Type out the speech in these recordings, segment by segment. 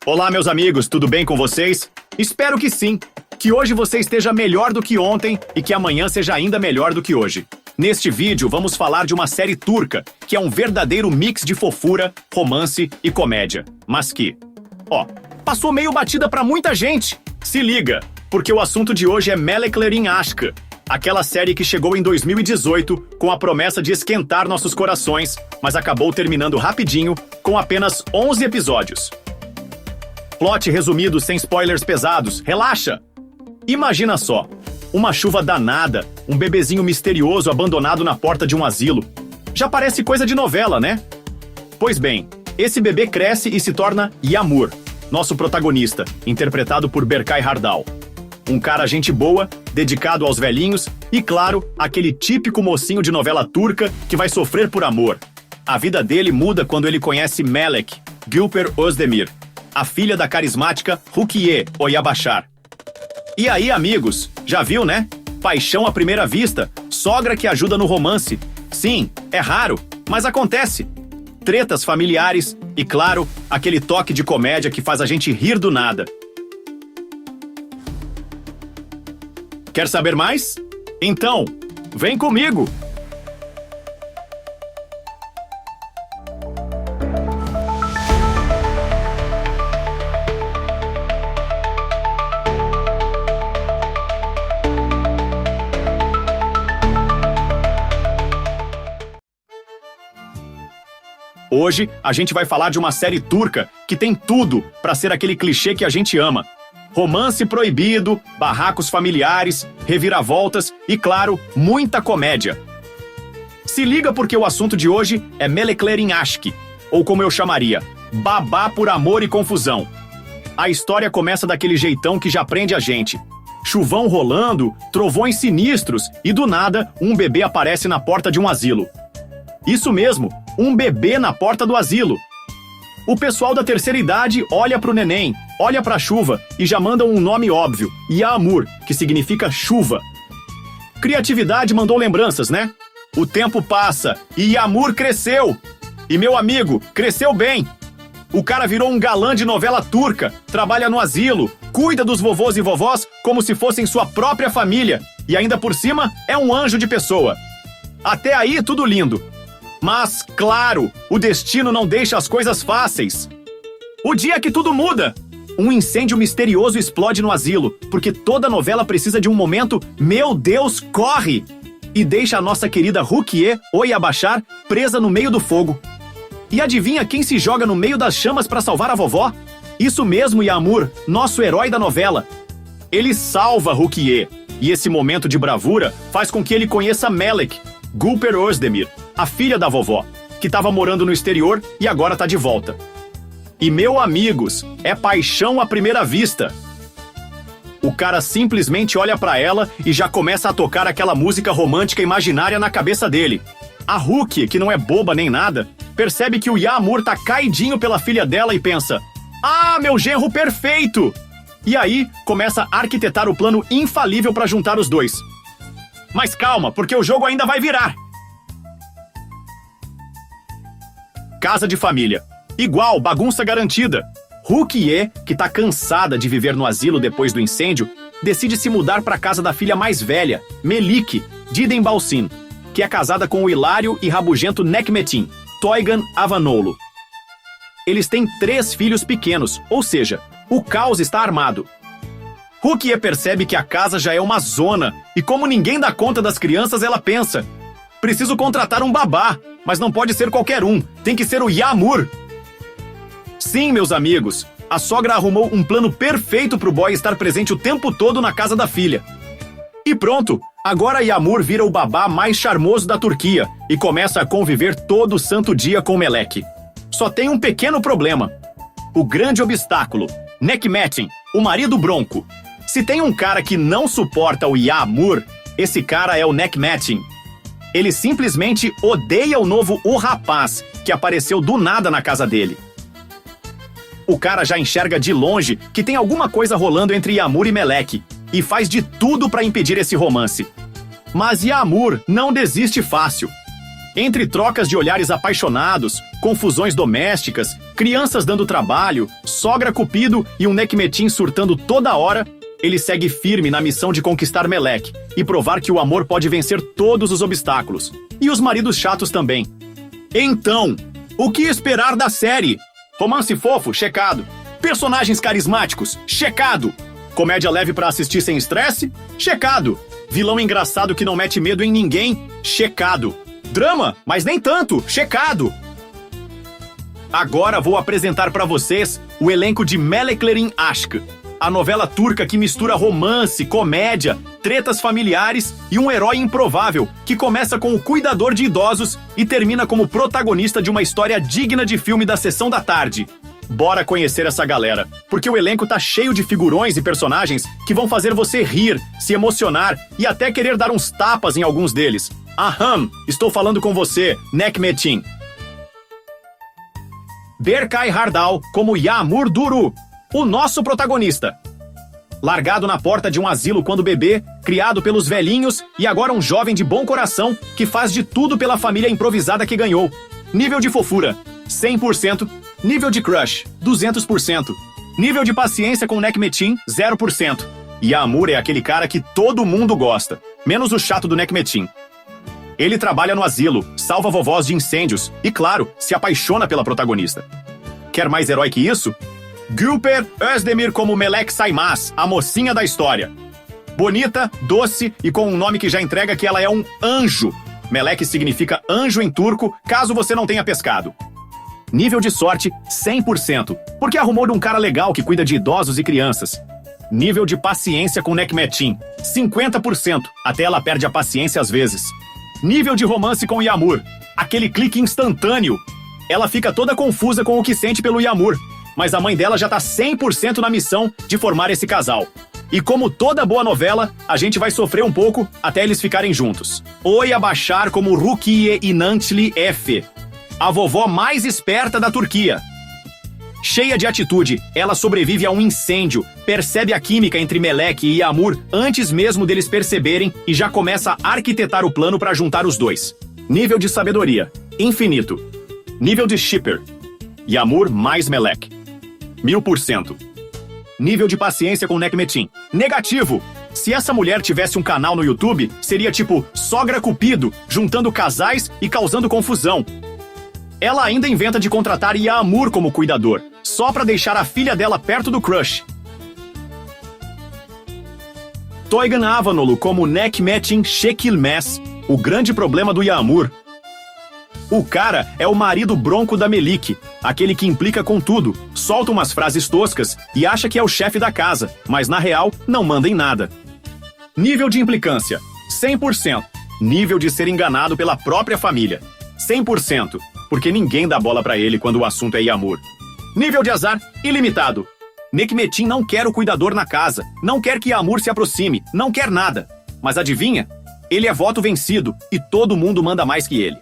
Olá, meus amigos, tudo bem com vocês? Espero que sim. Que hoje você esteja melhor do que ontem e que amanhã seja ainda melhor do que hoje. Neste vídeo, vamos falar de uma série turca, que é um verdadeiro mix de fofura, romance e comédia. Mas que, passou meio batida pra muita gente. Se liga, porque o assunto de hoje é Melekler in Aşk, aquela série que chegou em 2018 com a promessa de esquentar nossos corações, mas acabou terminando rapidinho com apenas 11 episódios. Plot resumido sem spoilers pesados, relaxa! Imagina só, uma chuva danada, um bebezinho misterioso abandonado na porta de um asilo. Já parece coisa de novela, né? Pois bem, esse bebê cresce e se torna Yağmur, nosso protagonista, interpretado por Berkay Hardal. Um cara gente boa, dedicado aos velhinhos e, claro, aquele típico mocinho de novela turca que vai sofrer por amor. A vida dele muda quando ele conhece Melek, Gülper Özdemir, a filha da carismática Rukiye Oyabashar. E aí, amigos, já viu, né? Paixão à primeira vista, sogra que ajuda no romance. Sim, é raro, mas acontece. Tretas familiares e, claro, aquele toque de comédia que faz a gente rir do nada. Quer saber mais? Então, vem comigo! Hoje, a gente vai falar de uma série turca que tem tudo para ser aquele clichê que a gente ama. Romance proibido, barracos familiares, reviravoltas e, claro, muita comédia. Se liga porque o assunto de hoje é Melekler in Aşk, ou como eu chamaria, babá por amor e confusão. A história começa daquele jeitão que já prende a gente. Chuvão rolando, trovões sinistros e, do nada, um bebê aparece na porta de um asilo. Isso mesmo, um bebê na porta do asilo. O pessoal da terceira idade olha pro neném, olha pra chuva e já mandam um nome óbvio, Yağmur, que significa chuva. Criatividade mandou lembranças, né? O tempo passa e Yağmur cresceu. E meu amigo, cresceu bem. O cara virou um galã de novela turca, trabalha no asilo, cuida dos vovôs e vovós como se fossem sua própria família e ainda por cima é um anjo de pessoa. Até aí tudo lindo. Mas, claro, o destino não deixa as coisas fáceis. O dia que tudo muda. Um incêndio misterioso explode no asilo, porque toda novela precisa de um momento, meu Deus, corre! E deixa a nossa querida Rukiye Oyabashar presa no meio do fogo. E adivinha quem se joga no meio das chamas para salvar a vovó? Isso mesmo, Yağmur, nosso herói da novela. Ele salva Rukiye, e esse momento de bravura faz com que ele conheça Melek, Gülper Özdemir, a filha da vovó, que estava morando no exterior e agora tá de volta. E, meu amigos, é paixão à primeira vista. O cara simplesmente olha pra ela e já começa a tocar aquela música romântica imaginária na cabeça dele. A Ruki, que não é boba nem nada, percebe que o Yağmur tá caidinho pela filha dela e pensa: "Ah, meu genro perfeito!" E aí, começa a arquitetar o plano infalível pra juntar os dois. Mas calma, porque o jogo ainda vai virar. Casa de família. Igual, bagunça garantida. Rukiye, que tá cansada de viver no asilo depois do incêndio, decide se mudar para a casa da filha mais velha, Melik, Didem Balsin, que é casada com o hilário e rabugento Nekmetin, Toygan Avanoğlu. Eles têm 3 filhos pequenos, ou seja, o caos está armado. Rukiye percebe que a casa já é uma zona, e como ninguém dá conta das crianças, ela pensa: preciso contratar um babá, mas não pode ser qualquer um, tem que ser o Yağmur. Sim, meus amigos, a sogra arrumou um plano perfeito pro boy estar presente o tempo todo na casa da filha. E pronto, agora Yağmur vira o babá mais charmoso da Turquia e começa a conviver todo santo dia com Melek. Só tem um pequeno problema. O grande obstáculo, Nekmetin, o marido bronco. Se tem um cara que não suporta o Yağmur, esse cara é o Nekmetin. Ele simplesmente odeia o novo rapaz que apareceu do nada na casa dele. O cara já enxerga de longe que tem alguma coisa rolando entre Yağmur e Melek e faz de tudo para impedir esse romance. Mas Yağmur não desiste fácil. Entre trocas de olhares apaixonados, confusões domésticas, crianças dando trabalho, sogra cupido e um Nekhmetin surtando toda hora, ele segue firme na missão de conquistar Melek e provar que o amor pode vencer todos os obstáculos. E os maridos chatos também. Então, o que esperar da série? Romance fofo? Checado. Personagens carismáticos? Checado. Comédia leve pra assistir sem estresse? Checado. Vilão engraçado que não mete medo em ninguém? Checado. Drama, mas nem tanto? Checado. Agora vou apresentar pra vocês o elenco de Meleklerin Aşk, a novela turca que mistura romance, comédia, tretas familiares e um herói improvável que começa com o cuidador de idosos e termina como protagonista de uma história digna de filme da sessão da tarde. Bora conhecer essa galera, porque o elenco tá cheio de figurões e personagens que vão fazer você rir, se emocionar e até querer dar uns tapas em alguns deles. Aham, estou falando com você, Nekhmetin. Berkay Hardal como Yağmur Duru, o nosso protagonista. Largado na porta de um asilo quando bebê, criado pelos velhinhos e agora um jovem de bom coração que faz de tudo pela família improvisada que ganhou. Nível de fofura, 100%. Nível de crush, 200%. Nível de paciência com Nekhmetin, 0%. Yağmur é aquele cara que todo mundo gosta, menos o chato do Nekhmetin. Ele trabalha no asilo, salva vovós de incêndios e, claro, se apaixona pela protagonista. Quer mais herói que isso? Gülper Özdemir como Melek Saymaz, a mocinha da história. Bonita, doce e com um nome que já entrega que ela é um anjo. Melek significa anjo em turco, caso você não tenha pescado. Nível de sorte, 100%, porque arrumou de um cara legal que cuida de idosos e crianças. Nível de paciência com Nekhmetin, 50%, até ela perde a paciência às vezes. Nível de romance com Yağmur, aquele clique instantâneo. Ela fica toda confusa com o que sente pelo Yağmur, mas a mãe dela já tá 100% na missão de formar esse casal. E como toda boa novela, a gente vai sofrer um pouco até eles ficarem juntos. Oi Abaşar como Rukiye İnançlı Efe, a vovó mais esperta da Turquia. Cheia de atitude, ela sobrevive a um incêndio, percebe a química entre Melek e Yağmur antes mesmo deles perceberem e já começa a arquitetar o plano para juntar os dois. Nível de sabedoria, infinito. Nível de shipper, Yağmur mais Melek, 1000%. Nível de paciência com Nekhmetin, negativo. Se essa mulher tivesse um canal no YouTube, seria tipo Sogra Cupido, juntando casais e causando confusão. Ela ainda inventa de contratar Yağmur como cuidador, só pra deixar a filha dela perto do crush. Toygun Avanolu como Nekhmetin Çekilmez, o grande problema do Yağmur. O cara é o marido bronco da Melik, aquele que implica com tudo, solta umas frases toscas e acha que é o chefe da casa, mas na real não manda em nada. Nível de implicância, 100%. Nível de ser enganado pela própria família, 100%. Porque ninguém dá bola pra ele quando o assunto é Yağmur. Nível de azar, ilimitado. Nekhmetin não quer o cuidador na casa, não quer que Yağmur se aproxime, não quer nada. Mas adivinha? Ele é voto vencido e todo mundo manda mais que ele.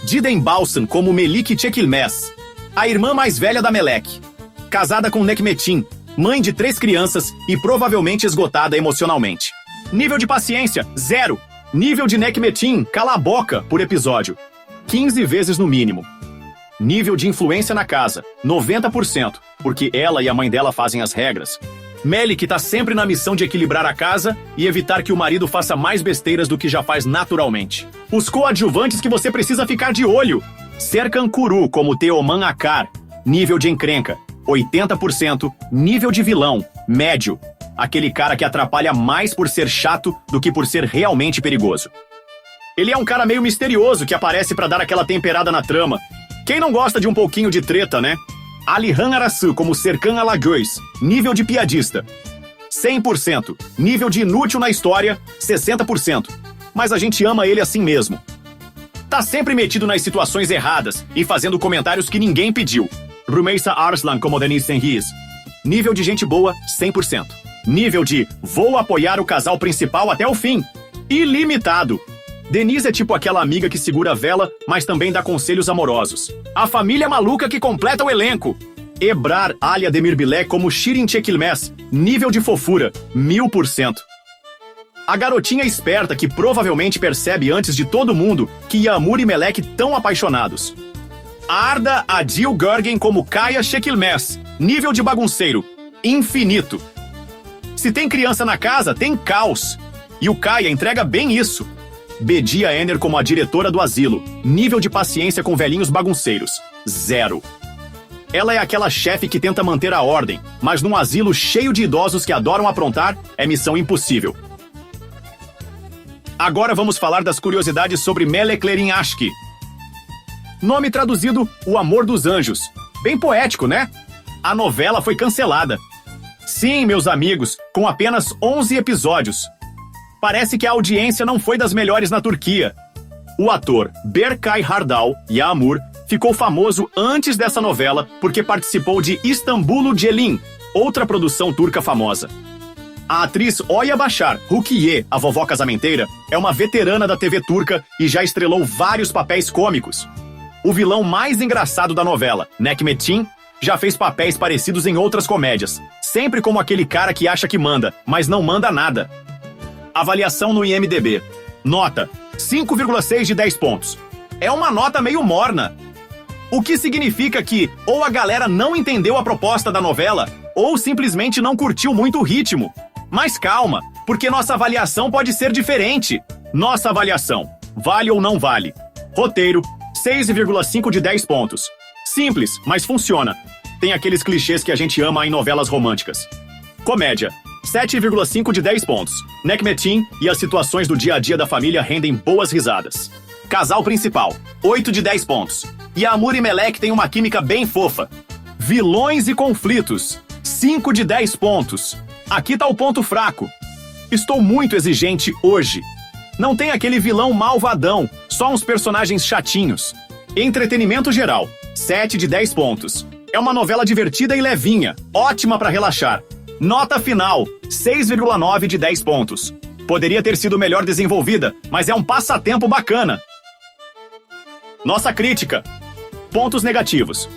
Didem Balsan como Melik Çekilmez, a irmã mais velha da Melek. Casada com Nekhmetin, mãe de 3 crianças e provavelmente esgotada emocionalmente. Nível de paciência, 0. Nível de Nekhmetin, cala a boca, por episódio, 15 vezes no mínimo. Nível de influência na casa, 90%, porque ela e a mãe dela fazem as regras. Melek tá sempre na missão de equilibrar a casa e evitar que o marido faça mais besteiras do que já faz naturalmente. Os coadjuvantes que você precisa ficar de olho. Serkan Kuru como Teoman Akar, nível de encrenca, 80%, nível de vilão, médio. Aquele cara que atrapalha mais por ser chato do que por ser realmente perigoso. Ele é um cara meio misterioso que aparece pra dar aquela temperada na trama. Quem não gosta de um pouquinho de treta, né? Alihan Arası como Serkan Alagöz, nível de piadista, 100%. Nível de inútil na história, 60%. Mas a gente ama ele assim mesmo. Tá sempre metido nas situações erradas e fazendo comentários que ninguém pediu. Rümeysa Arslan como Denise Senriz, nível de gente boa, 100%. Nível de vou apoiar o casal principal até o fim, ilimitado. Denise é tipo aquela amiga que segura a vela, mas também dá conselhos amorosos. A família maluca que completa o elenco. Ebrar Alia Demirbilé como Shirin Çekilmez, nível de fofura, 1000%. A garotinha esperta que provavelmente percebe antes de todo mundo que Yağmur e Melek tão apaixonados. Arda Adil Görgen como Kaya Şekilmez. Nível de bagunceiro. Infinito. Se tem criança na casa, tem caos. E o Kaya entrega bem isso. Bedia Ener como a diretora do asilo. Nível de paciência com velhinhos bagunceiros. 0. Ela é aquela chefe que tenta manter a ordem, mas num asilo cheio de idosos que adoram aprontar, é missão impossível. Agora vamos falar das curiosidades sobre Meleklerin Aşkı. Nome traduzido, O Amor dos Anjos. Bem poético, né? A novela foi cancelada. Sim, meus amigos, com apenas 11 episódios. Parece que a audiência não foi das melhores na Turquia. O ator Berkay Hardal, Yağmur, ficou famoso antes dessa novela porque participou de İstanbul Gelin, outra produção turca famosa. A atriz Oya Bashar, Rukiye, a vovó casamenteira, é uma veterana da TV turca e já estrelou vários papéis cômicos. O vilão mais engraçado da novela, Necmettin, já fez papéis parecidos em outras comédias, sempre como aquele cara que acha que manda, mas não manda nada. Avaliação no IMDb. Nota: 5,6 de 10 pontos. É uma nota meio morna. O que significa que ou a galera não entendeu a proposta da novela, ou simplesmente não curtiu muito o ritmo. Mas calma, porque nossa avaliação pode ser diferente. Nossa avaliação: vale ou não vale? Roteiro: 6,5 de 10 pontos. Simples, mas funciona. Tem aqueles clichês que a gente ama em novelas românticas. Comédia: 7,5 de 10 pontos. Necmettin e as situações do dia a dia da família rendem boas risadas. Casal principal: 8 de 10 pontos. Yağmur e Melek têm uma química bem fofa. Vilões e conflitos: 5 de 10 pontos. Aqui tá o ponto fraco. Estou muito exigente hoje. Não tem aquele vilão malvadão, só uns personagens chatinhos. Entretenimento geral: 7 de 10 pontos. É uma novela divertida e levinha, ótima pra relaxar. Nota final: 6,9 de 10 pontos. Poderia ter sido melhor desenvolvida, mas é um passatempo bacana. Nossa crítica: pontos negativos.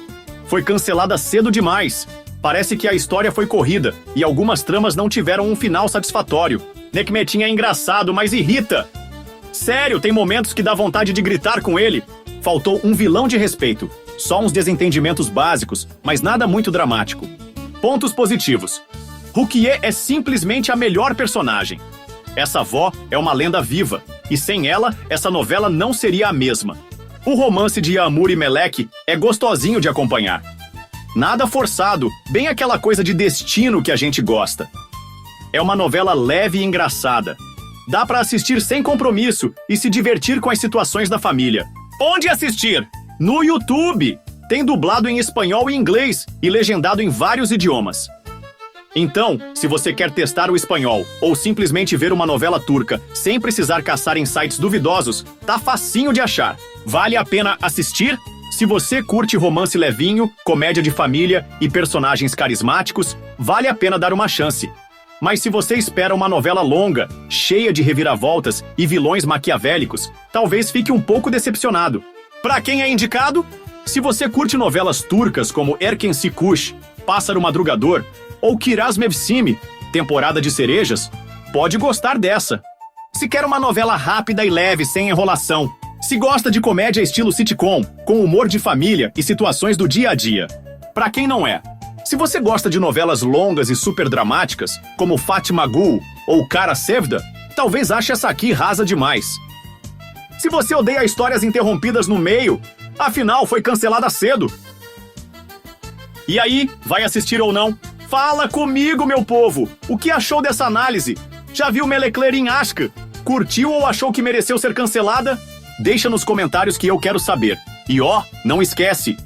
Foi cancelada cedo demais. Parece que a história foi corrida e algumas tramas não tiveram um final satisfatório. Necmettin é engraçado, mas irrita. Sério, tem momentos que dá vontade de gritar com ele. Faltou um vilão de respeito. Só uns desentendimentos básicos, mas nada muito dramático. Pontos positivos: Rukiye é simplesmente a melhor personagem. Essa avó é uma lenda viva, e sem ela, essa novela não seria a mesma. O romance de Yağmur e Melek é gostosinho de acompanhar. Nada forçado, bem aquela coisa de destino que a gente gosta. É uma novela leve e engraçada. Dá pra assistir sem compromisso e se divertir com as situações da família. Onde assistir? No YouTube! Tem dublado em espanhol e inglês e legendado em vários idiomas. Então, se você quer testar o espanhol ou simplesmente ver uma novela turca sem precisar caçar em sites duvidosos, tá facinho de achar. Vale a pena assistir? Se você curte romance levinho, comédia de família e personagens carismáticos, vale a pena dar uma chance. Mas se você espera uma novela longa, cheia de reviravoltas e vilões maquiavélicos, talvez fique um pouco decepcionado. Pra quem é indicado? Se você curte novelas turcas como Erken Sikuş, Pássaro Madrugador ou Kiraz Mevsimi, Temporada de Cerejas, pode gostar dessa. Se quer uma novela rápida e leve, sem enrolação, se gosta de comédia estilo sitcom, com humor de família e situações do dia a dia. Pra quem não é? Se você gosta de novelas longas e super dramáticas, como Fatma Gul ou Kara Sevda, talvez ache essa aqui rasa demais. Se você odeia histórias interrompidas no meio, afinal foi cancelada cedo. E aí, vai assistir ou não? Fala comigo, meu povo! O que achou dessa análise? Já viu Meleklerin Aşkı? Curtiu ou achou que mereceu ser cancelada? Deixa nos comentários que eu quero saber. E ó, não esquece,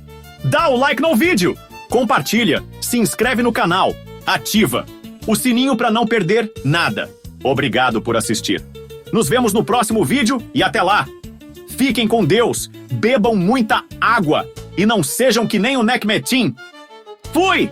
dá o like no vídeo, compartilha, se inscreve no canal, ativa o sininho para não perder nada. Obrigado por assistir. Nos vemos no próximo vídeo e até lá. Fiquem com Deus, bebam muita água e não sejam que nem o Necmettin. Fui!